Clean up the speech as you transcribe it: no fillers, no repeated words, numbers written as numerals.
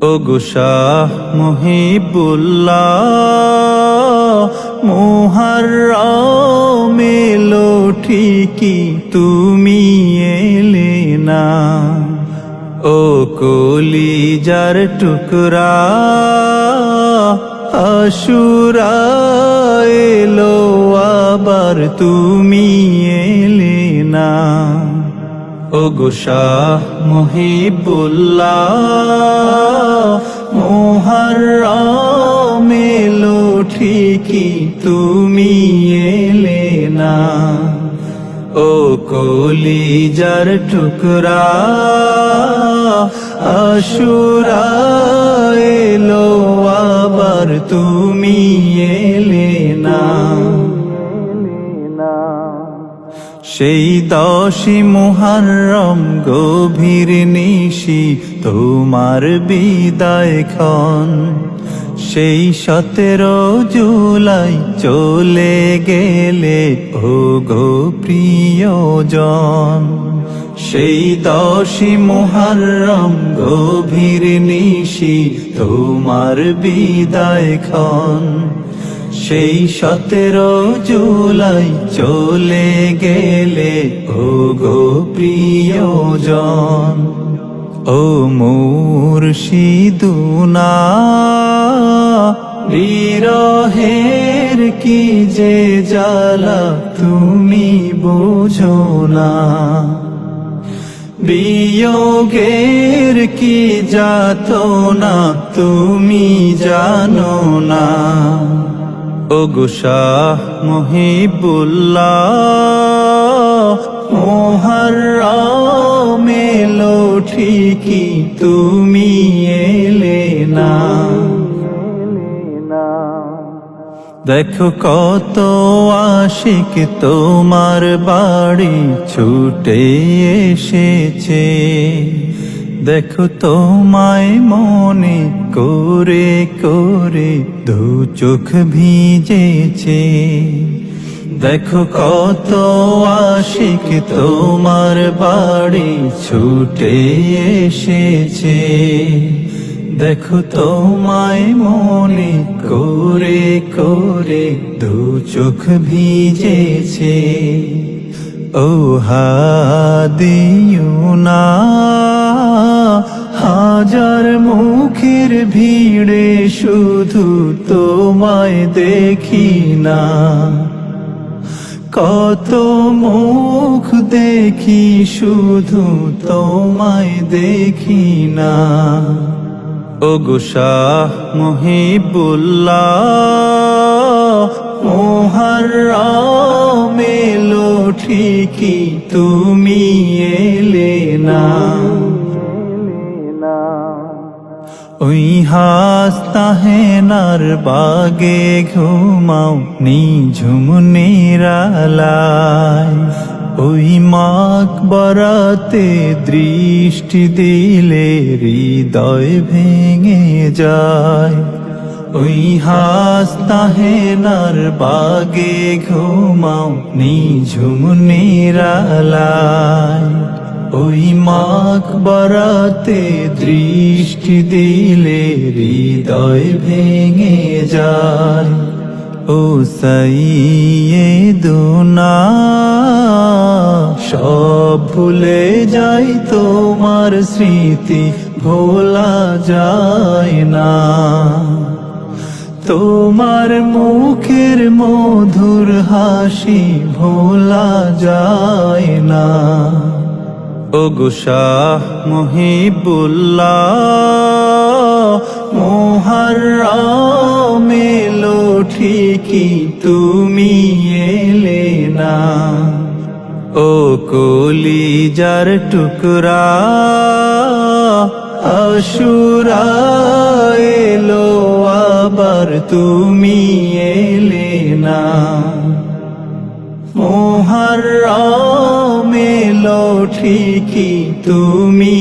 ওগো শাহ মুহিবুল্লাহ, মুহররম এলো ঠিকই তুমি এলে না। ও কলিজার টুকরা, আশুরা এলো আবার তুমি এলে না। ওগো শাহ মুহিবুল্লাহ, মুহররম এলো ঠিকই তুমি এলে না। ও কলিজার টুকরা, আশুরা এলো আবার তুমি এলে না। সেই 10ই মুহররম গভীর নিশি তোমার বিদায় ক্ষণ, সেই 17 জুলাই চলে গেলে ওগো প্রিয়জন। সেই 10ই মুহররম গভীর নিশি তোমার বিদায় ক্ষণ, সেই 17 জুলাই চলে গেলে ওগো প্রিয়জন। ও মুর্শিদুনা, বিরহের কি যে জ্বালা তুমি বোঝো না, বিয়োগের কি যাতনা তুমি জানো না। ওগো শাহ মুহিবুল্লাহ, মুহররম এলো ঠিকই তুমি এলে না। দেখো কত আশিক তোমার বাড়ি ছুটে এসেছে, দেখো তোমায় মনে করে করে দু চোখ ভিজেছে। দেখো কত আশিক তোমার বাড়ি ছুটে এসেছে, দেখো তোমায় মনে করে করে দু চোখ ভিজেছে। ও হাদিয়ুনা, হাজার মুখের ভিড়ে শুধু তোমায় দেখি না, কত মুখ দেখি শুধু তোমায় দেখি না। ওগো শাহ মুহিবুল্লাহ, মুহররম এলো ঠিকই তুমি এলে না। ওই হাসতাহেনার বাগে ঘুমাও নিঝুম নিরালায়, ওই মাকবরাতে দৃষ্টি দিলে হৃদয় ভেঙে যায়। ওই হাসতাহেনার বাগে ঘুমাও নিঝুম নিরালায়, ওই মাকবরাতে দৃষ্টি দিলে হৃদয় ভেঙে যায়। ও সাইয়্যিদুনা, সব ভুলে যাই তোমার স্মৃতি ভোলা যায় না, তোমার মুখের মধুর হাসি ভোলা যায় না। ওগো শাহ মুহিবুল্লাহ, মুহররম এলো ঠিকই তুমি এলে না। ও কলিজার টুকরা, আশুরা এলো আবার তুমি এলে না। মুহররম এলো ঠিকই তুমি